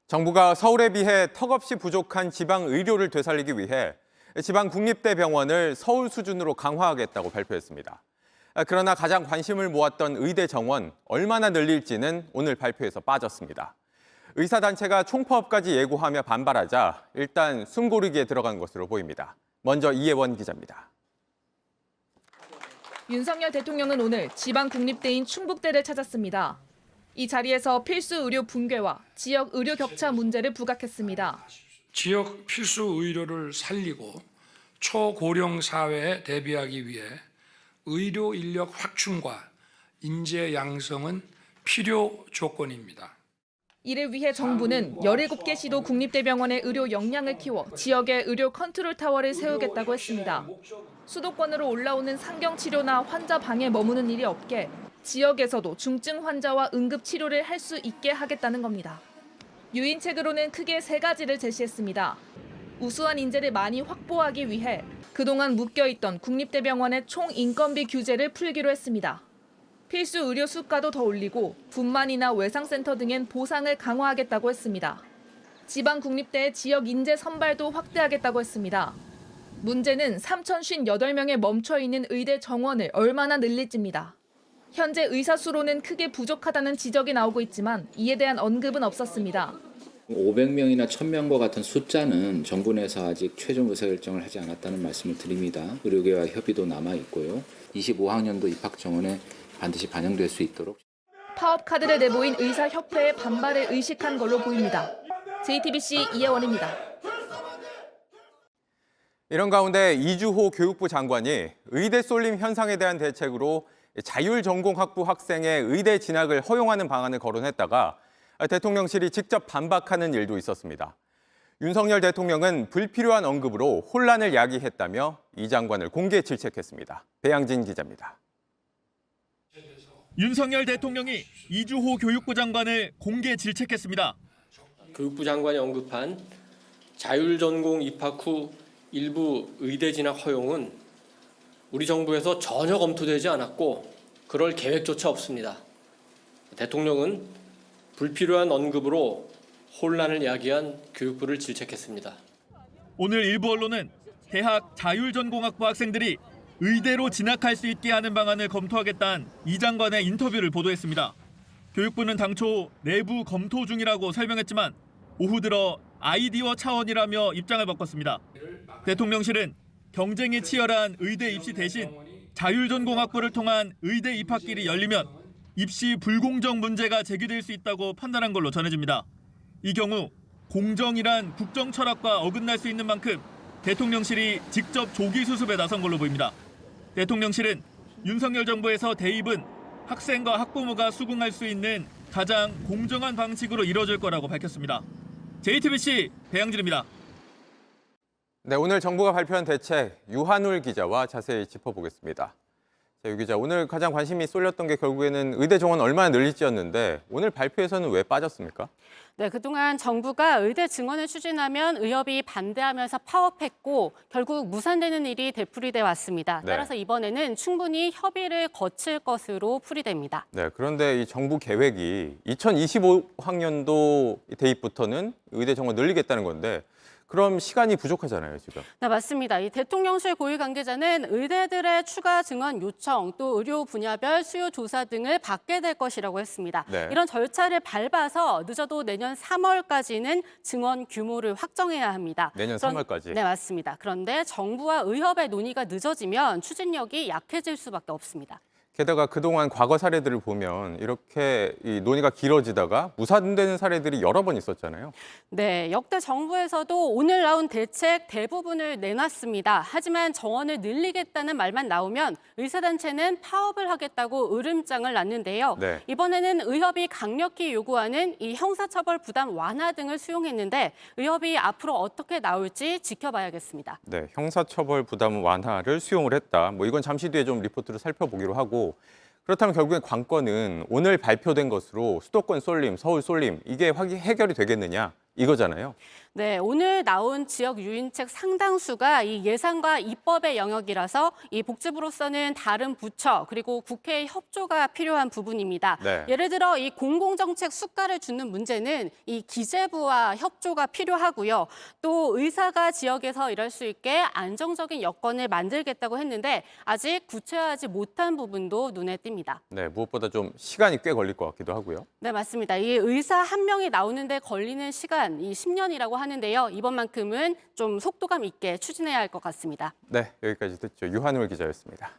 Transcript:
정부가 서울에 비해 턱없이 부족한 지방 의료를 되살리기 위해 지방 국립대병원을 서울 수준으로 강화하겠다고 발표했습니다. 그러나 가장 관심을 모았던 의대 정원 얼마나 늘릴지는 오늘 발표에서 빠졌습니다. 의사단체가 총파업까지 예고하며 반발하자 일단 숨고르기에 들어간 것으로 보입니다. 먼저 이혜원 기자입니다. 윤석열 대통령은 오늘 지방 국립대인 충북대를 찾았습니다. 이 자리에서 필수 의료 붕괴와 지역 의료 격차 문제를 부각했습니다. 지역 필수 의료를 살리고 초고령 사회에 대비하기 위해 의료 인력 확충과 인재 양성은 필요 조건입니다. 이를 위해 정부는 17개 시도 국립대병원의 의료 역량을 키워 지역에 의료 컨트롤 타워를 세우겠다고 했습니다. 수도권으로 올라오는 상경치료나 환자 방에 머무는 일이 없게 지역에서도 중증 환자와 응급치료를 할 수 있게 하겠다는 겁니다. 유인책으로는 크게 3가지를 제시했습니다. 우수한 인재를 많이 확보하기 위해 그동안 묶여있던 국립대병원의 총인건비 규제를 풀기로 했습니다. 필수 의료 수가도 더 올리고 분만이나 외상센터 등엔 보상을 강화하겠다고 했습니다. 지방 국립대의 지역 인재 선발도 확대하겠다고 했습니다. 문제는 3,058명에 멈춰있는 의대 정원을 얼마나 늘릴지입니다. 현재 의사 수로는 크게 부족하다는 지적이 나오고 있지만 이에 대한 언급은 없었습니다. 500명이나 1000명과 같은 숫자는 정부 내에서 아직 최종 의사결정을 하지 않았다는 말씀을 드립니다. 의료계와 협의도 남아있고요. 25학년도 입학 정원에 반드시 반영될 수 있도록. 파업 카드를 내보인 의사협회의 반발을 의식한 걸로 보입니다. JTBC 이혜원입니다. 이런 가운데 이주호 교육부 장관이 의대 쏠림 현상에 대한 대책으로 자율전공학부 학생의 의대 진학을 허용하는 방안을 거론했다가 대통령실이 직접 반박하는 일도 있었습니다. 윤석열 대통령은 불필요한 언급으로 혼란을 야기했다며 이 장관을 공개 질책했습니다. 배양진 기자입니다. 윤석열 대통령이 이주호 교육부 장관을 공개 질책했습니다. 교육부 장관이 언급한 자율전공 입학 후 일부 의대 진학 허용은 우리 정부에서 전혀 검토되지 않았고 그럴 계획조차 없습니다. 대통령은 불필요한 언급으로 혼란을 야기한 교육부를 질책했습니다. 오늘 일부 언론은 대학 자율전공학부 학생들이 의대로 진학할 수 있게 하는 방안을 검토하겠다는 이 장관의 인터뷰를 보도했습니다. 교육부는 당초 내부 검토 중이라고 설명했지만 오후 들어 아이디어 차원이라며 입장을 바꿨습니다. 대통령실은 경쟁이 치열한 의대 입시 대신 자율전공학부를 통한 의대 입학길이 열리면 입시 불공정 문제가 제기될 수 있다고 판단한 걸로 전해집니다. 이 경우 공정이란 국정 철학과 어긋날 수 있는 만큼 대통령실이 직접 조기 수습에 나선 걸로 보입니다. 대통령실은 윤석열 정부에서 대입은 학생과 학부모가 수긍할 수 있는 가장 공정한 방식으로 이뤄질 거라고 밝혔습니다. JTBC 배양진입니다. 네, 오늘 정부가 발표한 대책 유한울 기자와 자세히 짚어보겠습니다. 자, 유 기자, 오늘 가장 관심이 쏠렸던 게 결국에는 의대 정원 얼마나 늘릴지였는데 오늘 발표에서는 왜 빠졌습니까? 네, 그동안 정부가 의대 증원을 추진하면 의협이 반대하면서 파업했고 결국 무산되는 일이 되풀이돼 왔습니다. 네. 따라서 이번에는 충분히 협의를 거칠 것으로 풀이됩니다. 네, 그런데 이 정부 계획이 2025학년도 대입부터는 의대 정원 늘리겠다는 건데 그럼 시간이 부족하잖아요, 지금. 네, 맞습니다. 이 대통령실 고위 관계자는 의대들의 추가 증원 요청, 또 의료 분야별 수요 조사 등을 받게 될 것이라고 했습니다. 네. 이런 절차를 밟아서 늦어도 내년 3월까지는 증원 규모를 확정해야 합니다. 내년 3월까지? 네, 맞습니다. 그런데 정부와 의협의 논의가 늦어지면 추진력이 약해질 수밖에 없습니다. 게다가 그동안 과거 사례들을 보면 이렇게 이 논의가 길어지다가 무산되는 사례들이 여러 번 있었잖아요. 네, 역대 정부에서도 오늘 나온 대책 대부분을 내놨습니다. 하지만 정원을 늘리겠다는 말만 나오면 의사단체는 파업을 하겠다고 으름장을 놨는데요. 네. 이번에는 의협이 강력히 요구하는 이 형사처벌 부담 완화 등을 수용했는데 의협이 앞으로 어떻게 나올지 지켜봐야겠습니다. 네, 형사처벌 부담 완화를 수용을 했다. 뭐 이건 잠시 뒤에 좀 리포트를 살펴보기로 하고 그렇다면 결국엔 관건은 오늘 발표된 것으로 수도권 쏠림, 서울 쏠림 이게 해결이 되겠느냐 이거잖아요. 네, 오늘 나온 지역 유인책 상당수가 이 예산과 입법의 영역이라서 이 복지부로서는 다른 부처 그리고 국회의 협조가 필요한 부분입니다. 네. 예를 들어 이 공공정책 수가를 주는 문제는 이 기재부와 협조가 필요하고요. 또 의사가 지역에서 일할 수 있게 안정적인 여건을 만들겠다고 했는데 아직 구체화하지 못한 부분도 눈에 띕니다. 네, 무엇보다 좀 시간이 꽤 걸릴 것 같기도 하고요. 네, 맞습니다. 이 의사 한 명이 나오는데 걸리는 시간, 이 10년이라고 하는데요. 이번만큼은 좀 속도감 있게 추진해야 할 것 같습니다. 네, 여기까지 듣죠. 유한울 기자였습니다.